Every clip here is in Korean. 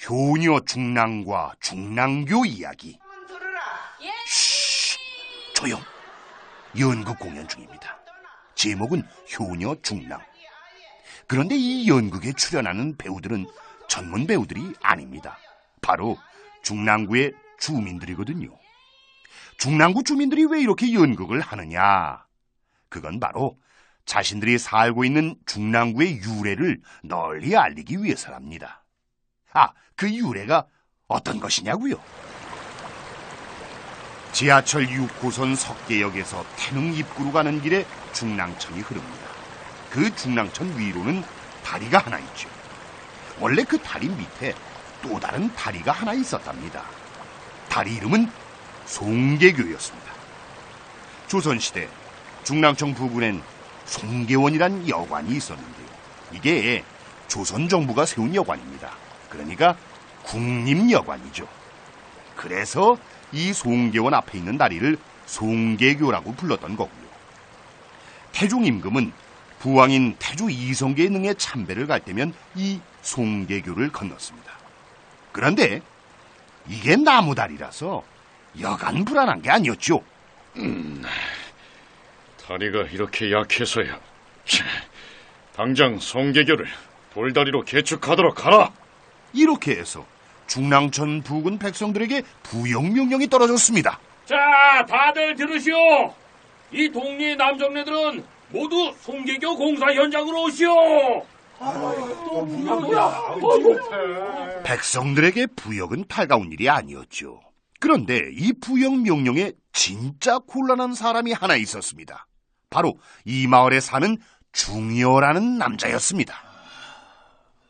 효녀 중랑과 중랑교 이야기. 쉬, 조용. 연극 공연 중입니다. 제목은 효녀 중랑. 그런데 이 연극에 출연하는 배우들은 전문 배우들이 아닙니다. 바로 중랑구의 주민들이거든요. 중랑구 주민들이 왜 이렇게 연극을 하느냐? 그건 바로 자신들이 살고 있는 중랑구의 유래를 널리 알리기 위해서랍니다. 그 유래가 어떤 것이냐고요? 지하철 6호선 석계역에서 태릉 입구로 가는 길에 중랑천이 흐릅니다. 그 중랑천 위로는 다리가 하나 있죠. 원래 그 다리 밑에 또 다른 다리가 하나 있었답니다. 다리 이름은 송계교였습니다. 조선시대 중랑천 부근엔 송계원이란 여관이 있었는데요. 이게 조선 정부가 세운 여관입니다. 그러니까 국립여관이죠. 그래서 이 송계원 앞에 있는 다리를 송계교라고 불렀던 거고요. 태종 임금은 부왕인 태조 이성계의 능에 참배를 갈 때면 이 송계교를 건넜습니다. 그런데 이게 나무다리라서 여간 불안한 게 아니었죠. 다리가 이렇게 약해서야. 당장 송계교를 돌다리로 개축하도록 하라. 이렇게 해서 중랑천 부근 백성들에게 부역 명령이 떨어졌습니다. 자, 다들 들으시오. 이 동네 남정네들은 모두 송계교 공사 현장으로 오시오. 백성들에게 부역은 달가운 일이 아니었죠. 그런데 이 부역 명령에 진짜 곤란한 사람이 하나 있었습니다. 바로 이 마을에 사는 중여라는 남자였습니다.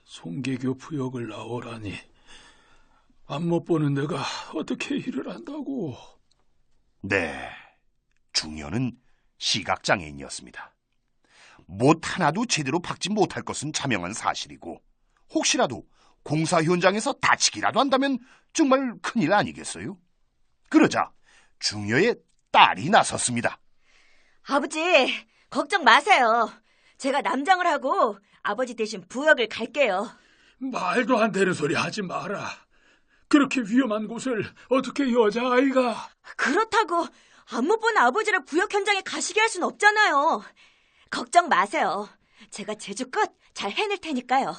송계교 부역을 나오라니. 안 못 보는 내가 어떻게 일을 한다고. 네, 중여는 시각장애인이었습니다. 못 하나도 제대로 박지 못할 것은 자명한 사실이고 혹시라도 공사 현장에서 다치기라도 한다면 정말 큰일 아니겠어요? 그러자 중여의 딸이 나섰습니다. 아버지, 걱정 마세요. 제가 남장을 하고 아버지 대신 부역을 갈게요. 말도 안 되는 소리 하지 마라. 그렇게 위험한 곳을 어떻게 여자아이가. 그렇다고 안 못 본 아버지를 부역 현장에 가시게 할 순 없잖아요. 걱정 마세요. 제가 제주껏 잘 해낼 테니까요.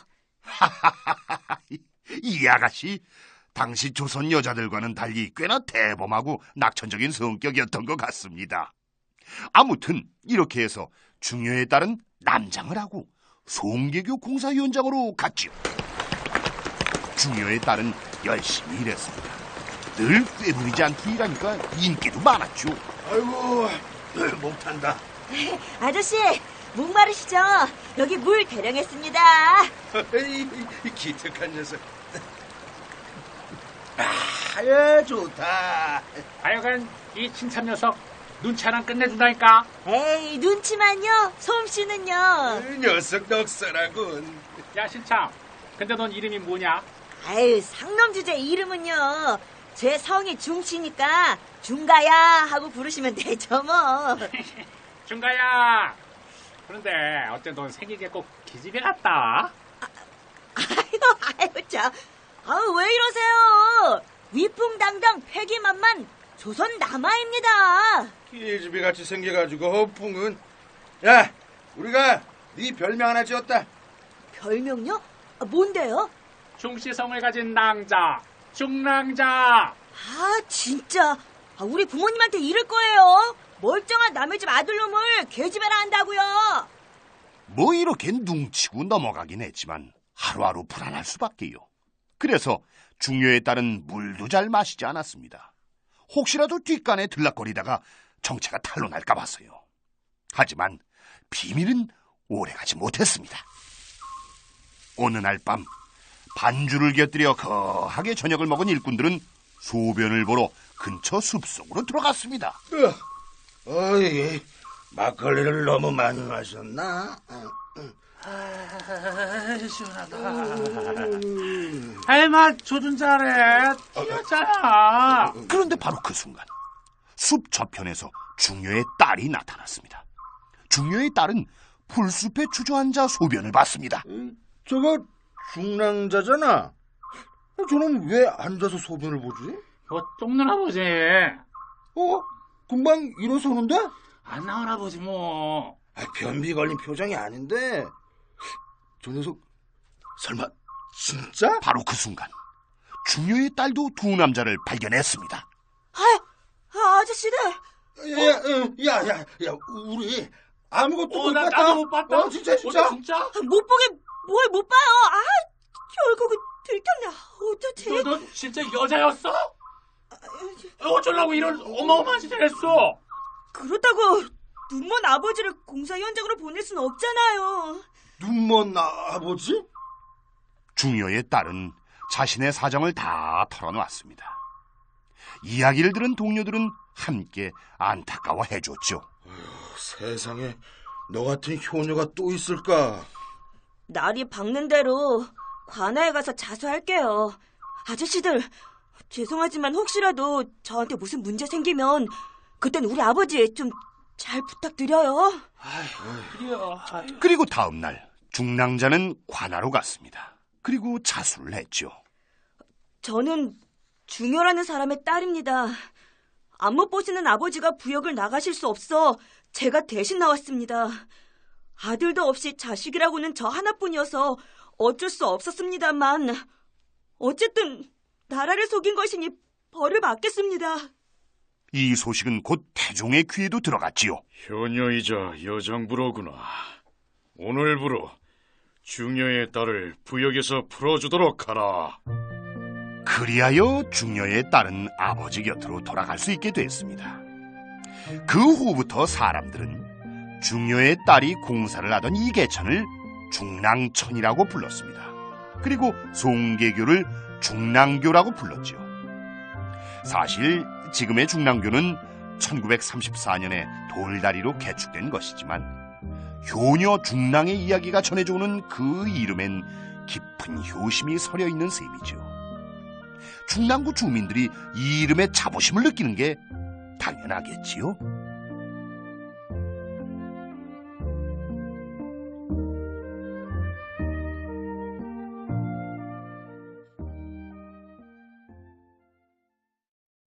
이 아가씨, 당시 조선 여자들과는 달리 꽤나 대범하고 낙천적인 성격이었던 것 같습니다. 아무튼 이렇게 해서 중여의 딸은 남장을 하고 송계교 공사 현장으로 갔지요. 중여의 딸은 열심히 일했습니다. 늘 꾀부리지 않고 일하니까 인기도 많았죠. 아이고, 목탄다. 아저씨, 목마르시죠? 여기 물 대령했습니다. 이 기특한 녀석. 예, 좋다. 하여간 이 칭찬 녀석 눈치 하나 끝내준다니까. 에이, 눈치만요. 솜씨는요. 녀석 넉살하군. 야 신참, 근데 넌 이름이 뭐냐? 아유, 상놈 주제 이름은요. 제 성이 중치니까 중가야 하고 부르시면 되죠 뭐. 중가야. 그런데 어째 넌 생긴 게 꼭 기집애 같다. 아유 참. 왜 이러세요? 위풍당당 패기만만 조선 남아입니다. 기집애 같이 생겨가지고 허풍은. 야, 우리가 네 별명 하나 지었다. 별명요? 뭔데요? 중시성을 가진 낭자, 중낭자. 진짜. 우리 부모님한테 이럴 거예요. 멀쩡한 남의 집 아들놈을 계집애라 한다고요. 뭐 이렇게 뭉치고 넘어가긴 했지만 하루하루 불안할 수밖에요. 그래서 중여의 딸은 물도 잘 마시지 않았습니다. 혹시라도 뒷간에 들락거리다가 정체가 탄로날까 봐서요. 하지만 비밀은 오래가지 못했습니다. 어느 날 밤 반주를 곁들여 거하게 저녁을 먹은 일꾼들은 소변을 보러 근처 숲속으로 들어갔습니다. 어이, 막걸리를 너무 많이 마셨나? 시원하다. 아이, 조준 잘해. 튀었잖아. 그런데 바로 그 순간 숲 저편에서 중여의 딸이 나타났습니다. 중여의 딸은 풀숲에 주저앉아 소변을 봤습니다. 저거 중랑자잖아. 저는 왜 앉아서 소변을 보지? 이거 똥 아버지. 금방 일어서는데? 안 나온 아버지 뭐. 변비 걸린 표정이 아닌데. 저 녀석 설마 진짜? 바로 그 순간 중녀의 딸도 두 남자를 발견했습니다. 아저씨들! 야, 우리 아무것도 못 봤다. 나도 못 봤다. 진짜. 진짜? 못 보게 뭘 못 봐요. 결국은 들켰네. 어쩌지? 너 진짜 여자였어? 어쩌려고 이런 어마어마한 짓을 했어? 그렇다고 눈먼 아버지를 공사 현장으로 보낼 순 없잖아요. 눈먼 아버지? 중녀의 딸은 자신의 사정을 다 털어놓았습니다. 이야기를 들은 동료들은 함께 안타까워해줬죠. 세상에 너 같은 효녀가 또 있을까? 날이 밝는 대로 관아에 가서 자수할게요. 아저씨들, 죄송하지만 혹시라도 저한테 무슨 문제 생기면 그땐 우리 아버지 좀 잘 부탁드려요. 그리고 다음 날 중랑자는 관아로 갔습니다. 그리고 자수를 했죠. 저는 중효라는 사람의 딸입니다. 안못 보시는 아버지가 부역을 나가실 수 없어 제가 대신 나왔습니다. 아들도 없이 자식이라고는 저 하나뿐이어서 어쩔 수 없었습니다만 어쨌든 나라를 속인 것이니 벌을 받겠습니다. 이 소식은 곧 태종의 귀에도 들어갔지요. 효녀이자 여장부로구나. 오늘부로 중녀의 딸을 부역에서 풀어주도록 하라. 그리하여 중녀의 딸은 아버지 곁으로 돌아갈 수 있게 됐습니다. 그 후부터 사람들은 중녀의 딸이 공사를 하던 이 개천을 중랑천이라고 불렀습니다. 그리고 송계교를 중랑교라고 불렀죠. 사실 지금의 중랑교는 1934년에 돌다리로 개축된 것이지만 효녀 중랑의 이야기가 전해져 오는 그 이름엔 깊은 효심이 서려 있는 셈이죠. 중랑구 주민들이 이 이름에 자부심을 느끼는 게 당연하겠지요.